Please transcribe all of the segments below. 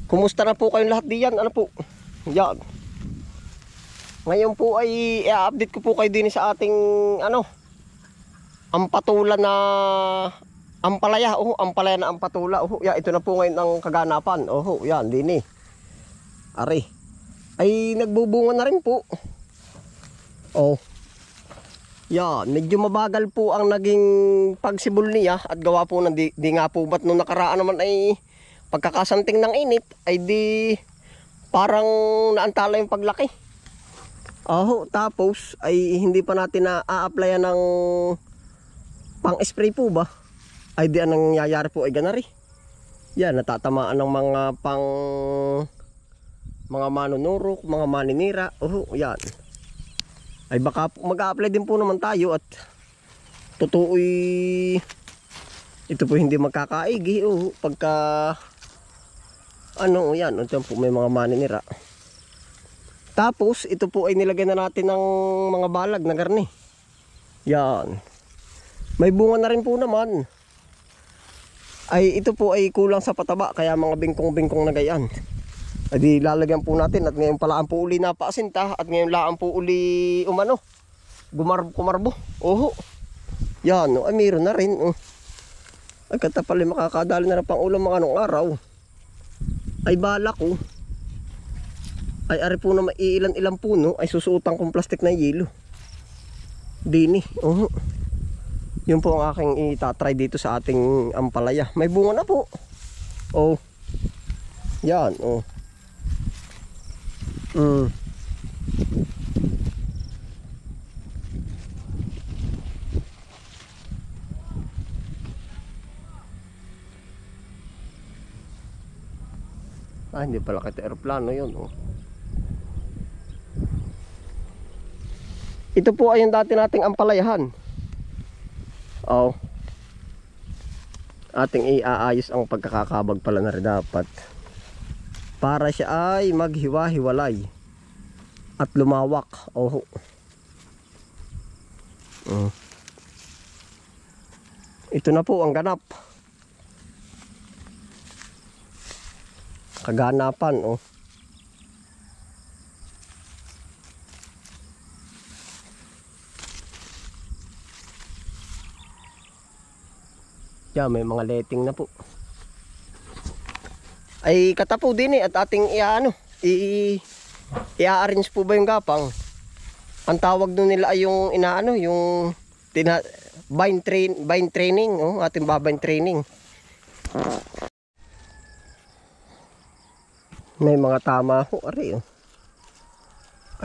Kumusta na po kayong lahat diyan? Ano po? Yan. Ngayon po ay i-update ko po kayo din sa ating ampatula na ampalaya. Oh, ampalaya na ampatula. Oh, yan, ito na po ngayon ang kaganapan. Oh, yan din eh. Ari. Ay nagbubunga na rin po. Oh. Yan, medyo mabagal po ang naging pagsibol niya at gawa po na di nga po ba't nung nakaraan naman ay pagkakasanting ng init ay di parang naantala yung paglaki. Tapos ay hindi pa natin na-a-applyan ng pang-spray po ba? Ay di anong nangyayari po ay ganari. Yan, natatamaan ng mga manunurok, mga maninira. Yan. Ay baka mag-a-apply din po naman tayo at totoo'y ito po hindi magkakaigi. Pagka yan, ito po may mga maninira. Tapos ito po ay nilagyan na natin ng mga balag na garni. Yan. May bunga na rin po naman. Ay ito po ay kulang sa pataba kaya mga bingkong-bingkong na gayan. Ay di lalagyan po natin at ngayon pala ang po uli napaasinta at ngayon laan po uli kumarbo. Yan ay mayroon na rin. Ay katapali makakadali na rin pang ulam mga anong araw. Ay balak ay ari po na maiilan-ilang puno ay susuotan kong plastic na yelo. Dini. Yun po ang aking itatry dito sa ating ampalaya. May bunga na po. Yan. Hindi pala kita aeroplano yun. Ito po ay yung dati nating ampalayahan. Ating iaayos ang pagkakakabag pala na rin dapat. Para siya ay maghiwa-hiwalay at lumawak. Ito na po ang ganap. Kaganapan. Yan, may mga letting na po. Ay katapo din at ating i-arrange po ba yung gapang. Ang tawag doon nila ay yung yung vine training, ating babine training. May mga tama ari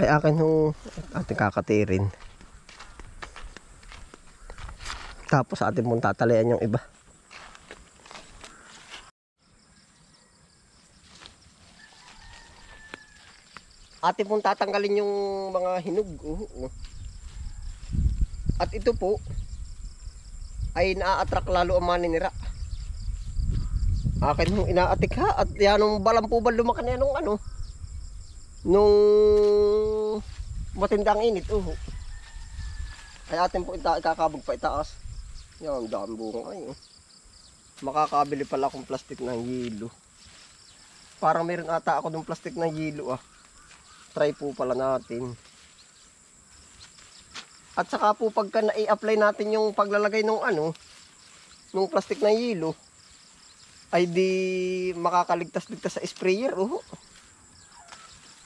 ay akin ating kakatirin. Tapos ating mong tatalian yung iba. Atin pong tatanggalin yung mga hinog. At ito po ay na-attract lalo ang maninira. Akin nung inaatik at yan nung balang po ba lumakan yan nung matindang init. Ay atin po ikakabog pa itaas. Yan, dami bunga ay. Makakabili pala akong plastic ng yelo. Parang meron ata ako ng plastic ng yelo Try po pala natin. At saka po pagka na-i-apply natin yung paglalagay ng nung plastic na yelo, ay di makakaligtas-ligtas sa sprayer.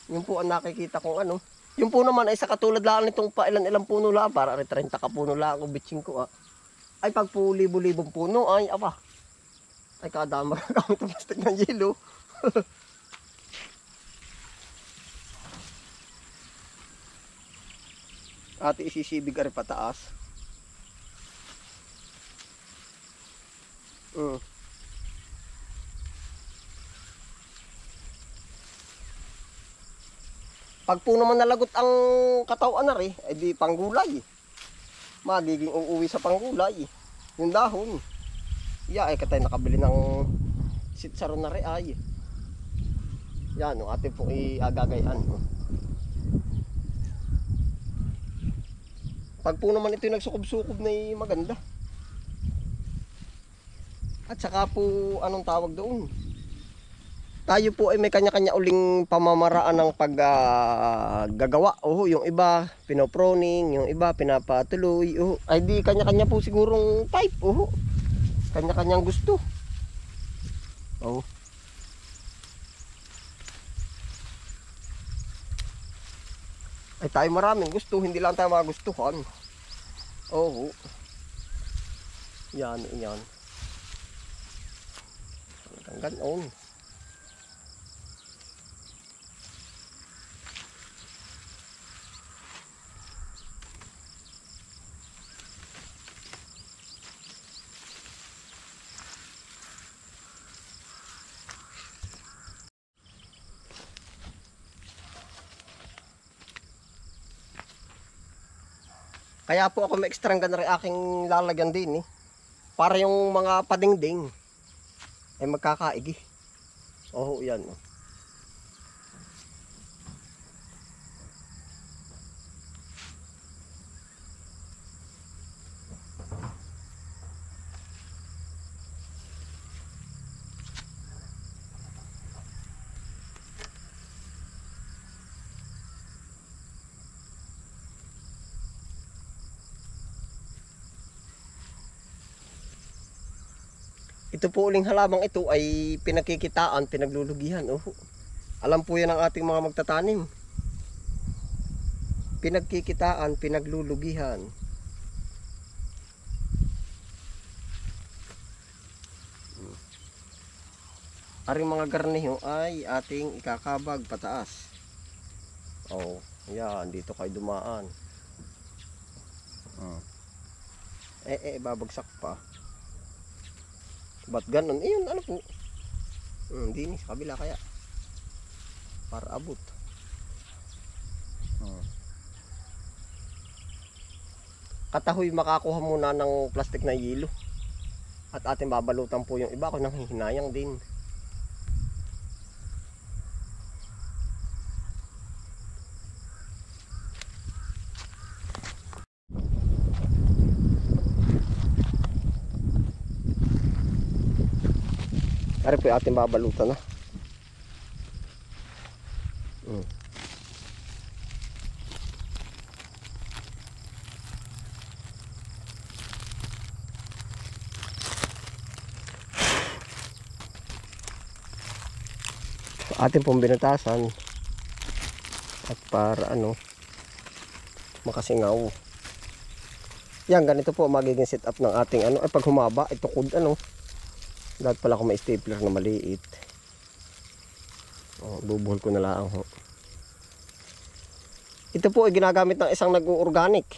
Yun po ang nakikita kong Yun po naman ay sa katulad lang nitong pailan-ilang puno lang, para 30 ka puno lang ang bitching ko Ay pag po libo-libong puno ay kadama gamit ang plastic ng yelo. Ate isisibig ari pataas. Pag po naman nalagot ang katawan ay di panggulay. Magiging uuwi sa panggulay. Yung dahon. Ay katay nakabili ng sitsaron na rin ay. Yan atin po iagagayan. Pag po naman ito yung nagsukob-sukob na maganda. At saka po anong tawag doon? tayo po ay may kanya-kanya uling pamamaraan ng paggagawa. Yung iba pinoproning, yung iba pinapatuloy. Ay di kanya-kanya po sigurong type. Kanya-kanyang gusto. Ay tayo maraming gusto, hindi lang tayo magustuhan. Yan. Hanggang ganon. Kaya po ako may extrang ganari aking lalagyan din para yung mga padingding ay magkakaigi. Yan. Ito po uling halamang ito ay pinagkikitaan, pinaglulugihan. Alam po yan ng ating mga magtatanim. Pinagkikitaan, pinaglulugihan. Aring mga garniho ay ating ikakabag pataas. Yan, dito kayo dumaan. Babagsak pa. Ba't ganun? Yun, ano po? Hindi sa kabila kaya. Para abot. Katahoy makakuha muna ng plastic na yelo. At ating babalutan po yung iba ko nang hihinayang din. Ari po yung ating babalutan na. Ating pong binatasan. At para makasingaw. Yan, ganito po magiging setup ng ating ay pag humaba, itukod dapat pala kung may stapler na maliit. Bubuhol ko na lang Ito po ay ginagamit ng isang nag-organic.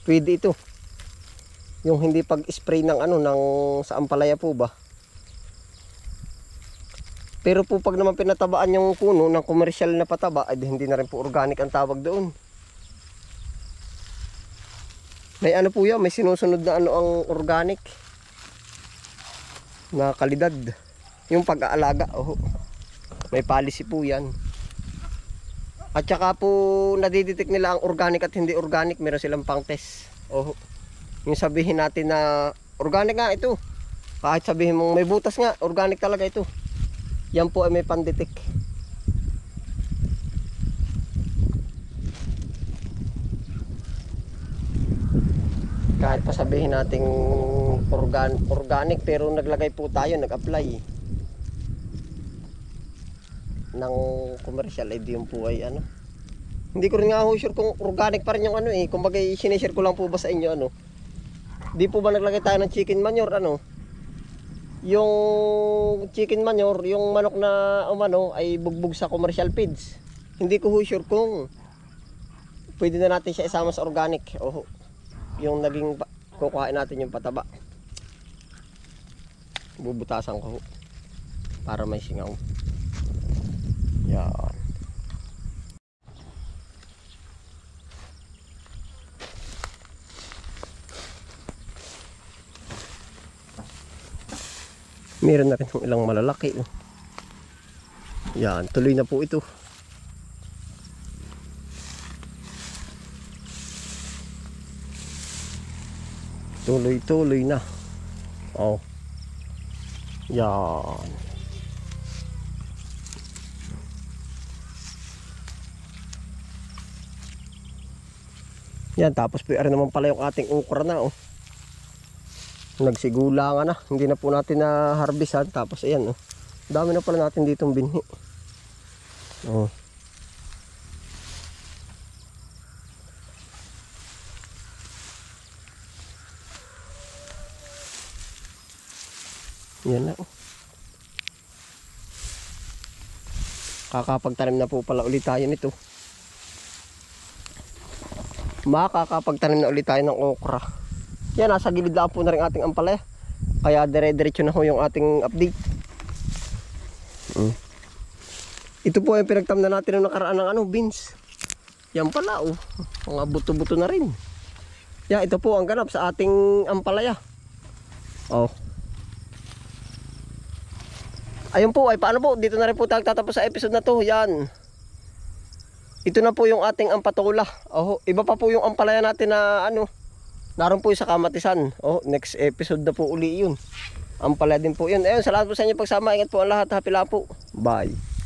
Pwede ito. Yung hindi pag-spray ng ng sa ampalaya po ba. Pero po pag naman pinatabaan yung puno ng komersyal na pataba, ay hindi na rin po organic ang tawag doon. May po yan, may sinusunod na ang organic na kalidad. Yung pag-aalaga, may policy po yan. At saka po nadidetect nila ang organic at hindi organic, meron silang pang test. Yung sabihin natin na organic nga ito, kahit sabihin mong may butas nga, organic talaga ito. Yan po ay may pandetect. Kahit pa sabihin nating organic pero naglagay po tayo, nag-apply ng commercial, ay di yung po ay hindi ko rin nga sure kung organic pa rin yung kumbaga sinishare ko lang po ba sa inyo di po ba naglagay tayo ng chicken manure yung chicken manure, yung manok na ay bugbog sa commercial feeds. Hindi ko sure kung pwede na natin siya isama sa organic. Yung naging kukuhain natin yung pataba. Bubutasan ko para may singaw. Yan. Meron na rin yung ilang malalaki. Yan, tuloy na po ito. Tuloy-tuloy na. Yan. Yan, tapos po ari naman pala yung ating okra na oh. Nagsigulangan na. Hindi na po natin na harvestan. Tapos ayan oh. Dami na pala natin ditong binhi. Oh. Yan na oh. Kakapagtanim na po pala ulit tayo nito. Makakapagtanim na ulit tayo ng okra. Yan, nasa gilid lang po na rin ating ampalaya. Kaya dire-diretso na ho yung ating update. Ito po yung pinagtam na natin ng nakaraan ng beans. Yan pala oh. Mga buto-buto na rin. Yan, ito po ang ganap sa ating ampalaya. Oh. Ayun po, ay paano po? Dito na rin po tayo tatapos sa episode na to. Yan. Ito na po yung ating ampatola. Oh, iba pa po yung ampalaya natin na ano. Naroon po yung sa Kamatisan. Oh, next episode na po uli yun. Ampalaya din po yun. Ayun, salamat po sa inyo pagsama. Ingat po ang lahat. Happy lang po. Bye.